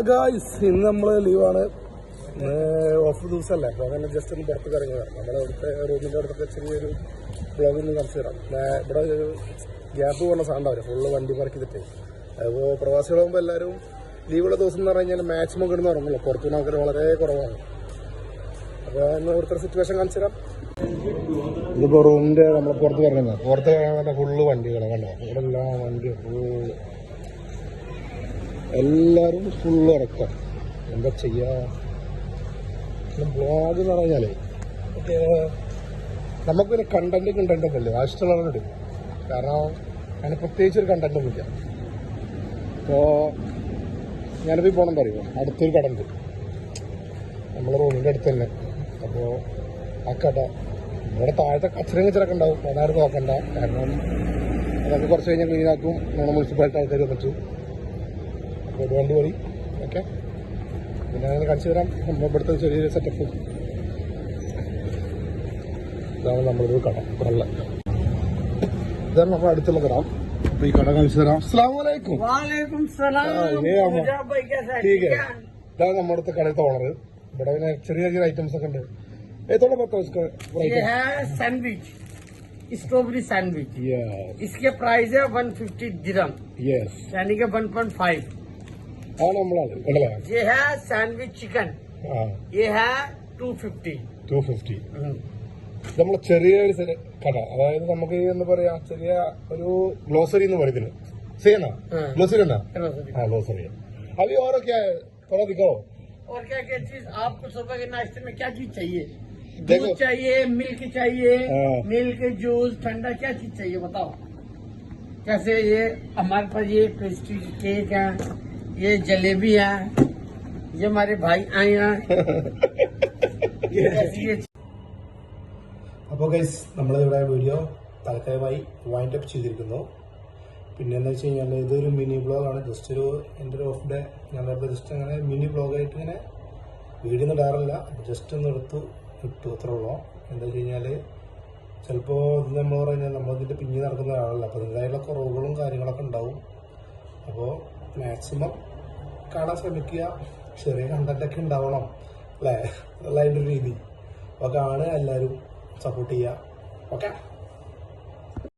Guys, ഇന്ന് നമ്മൾ ലീവാണ്. ഓഫ് ദിവസമല്ലേ, അപ്പോൾ അങ്ങനെ ജസ്റ്റ് ഒന്ന് പുറത്ത് ഇറങ്ങിയതാണ്. നമ്മുടെ അവിടുത്തെ റൂമിൻ്റെ അടുത്തൊക്കെ ചെറിയൊരു ബ്ലോഗിൽ നിന്ന് കാണിച്ചു തരാം. ഇവിടെ ഗ്യാപ്പ് പോകുന്ന സാധനം വരും, ഫുള്ള് വണ്ടി പാർക്ക് ചെയ്തിട്ട്. അപ്പോൾ പ്രവാസികളാകുമ്പോൾ എല്ലാവരും ലീവുള്ള ദിവസം എന്ന് പറഞ്ഞു കഴിഞ്ഞാൽ മാക്സിമം കിടന്ന് ഇറങ്ങുള്ളൂ. പുറത്തുനിന്ന് ആൾക്കാർ വളരെ കുറവാണ്. അപ്പോൾ ഇന്ന് ഇവിടുത്തെ സിറ്റുവേഷൻ കാണിച്ചു തരാം. ഇതിപ്പോൾ റൂമിൻ്റെ നമ്മൾ പുറത്ത് ഇറങ്ങുന്നത്, പുറത്ത് ഇറങ്ങാൻ ഫുള്ള് വണ്ടികളാണ്. കണ്ടോ, ഇവിടെ എല്ലാം വണ്ടി ഫുള്ള്, എല്ലാവരും ഫുള്ള് ഇറക്കാം. എന്താ ചെയ്യുക, ബ്ലോഗ് എന്ന് പറഞ്ഞാലേ നമുക്കൊരു കണ്ടന്റ് അല്ലേ, ആവശ്യമുള്ളവരുണ്ട്. കാരണം അതിന് പ്രത്യേകിച്ചൊരു കണ്ടന്റൊന്നും ഇല്ല. അപ്പോൾ ഞാനിപ്പോൾ പോകണം പറയുമോ, അടുത്തൊരു കട ഉണ്ട് നമ്മളെ റൂമിൻ്റെ അടുത്ത് തന്നെ. അപ്പോൾ ആ കട ഇവിടെ താഴത്തെ കച്ചറൊക്കെ ഉണ്ടാവും, അതാരും നോക്കണ്ട. കാരണം അതൊക്കെ കുറച്ച് കഴിഞ്ഞാൽ ക്ലീനാക്കും. നമ്മുടെ മുനിസിപ്പാലിറ്റി ആൾക്കാർ വന്നിട്ട് അപ്പോൾ വണ്ടി പോയി. ഓക്കെ, പിന്നെ അങ്ങനെ കാണിച്ചു തരാം നമ്മൾ ഇവിടുത്തെ ചെറിയൊരു സെറ്റപ്പ്. ഇതാണ് നമ്മളൊരു കട, കടല. ഇതാണ് നമ്മുടെ അടുത്തുള്ള കട. അപ്പൊ ഈ കട കാണിച്ചു തരാം. അസ്സലാമു അലൈക്കും. ഇതാണ് നമ്മുടെ അടുത്ത കടയിലത്തെ ഓണർ. ഇവിടെ പിന്നെ ചെറിയ ചെറിയ ഐറ്റംസ് ഒക്കെ ഉണ്ട്. ഏതോടെ सैंडविच, स्ट्रॉबेरी सैंडविच। इसके प्राइस है 150 दिरहम, यानी कि 1.5। ये है सैंडविच चिकन, ये है 250। നമ്മളെ ചെറിയൊരു കട, അതായത് നമുക്ക് എന്താ പറയാ, ചെറിയ ഒരു ഗ്ലോസറി എന്ന് പറയുന്നത്. സേനാ ഗ്ലോസറി എന്നാ? ഗ്ലോസറി. अभी और क्या है, थोड़ा दिखाओ। और क्या क्या चीज आपको सुबह के नाश्ते में क्या चीज चाहिए? दूध चाहिए, मिल्क चाहिए, मिल्क जूस ठंडा, क्या चीज चाहिए बताओ। जैसे ये हमारे पास ये पेस्ट्री केक है, ये जलेबी है, ये हमारे भाई आए हैं। അപ്പോൾ ഗൈസ്, നമ്മളിവിടെ വീഡിയോ തൽക്കാലമായി വൈൻഡ് അപ്പ് ചെയ്തിരിക്കുന്നു. പിന്നെ എന്താ വെച്ച് കഴിഞ്ഞാൽ ഇതൊരു മിനി ബ്ലോഗാണ്. ജസ്റ്റ് എൻ്റെ ഒരു ഓഫ് ഡേ ഞങ്ങളിപ്പോൾ ജസ്റ്റ് അങ്ങനെ മിനി ബ്ലോഗായിട്ട് ഇങ്ങനെ വീഡിയോ ഒന്നും ഇടാറില്ല, ജസ്റ്റ് ഒന്ന് ഇട്ടു അത്രേ ഉള്ളൂ. എന്താ വെച്ച് കഴിഞ്ഞാൽ ചിലപ്പോൾ ഇത് നമ്മൾ പറഞ്ഞാൽ നമ്മളിതിൻ്റെ പിന്നിൽ നടക്കുന്ന ഒരാളല്ല, അപ്പോൾ അതിൻ്റെതായുള്ള കുറവുകളും കാര്യങ്ങളൊക്കെ ഉണ്ടാവും. അപ്പോൾ മാക്സിമം കാണാൻ ശ്രമിക്കുക. ചെറിയ കണ്ടന്റൊക്കെ ഉണ്ടാവണം അല്ലേ, അതല്ല അതിൻ്റെ ഒരു രീതി. അപ്പോൾ കാണുക, എല്ലാവരും സപ്പോർട്ട് ചെയ്യുക. ഓക്കെ.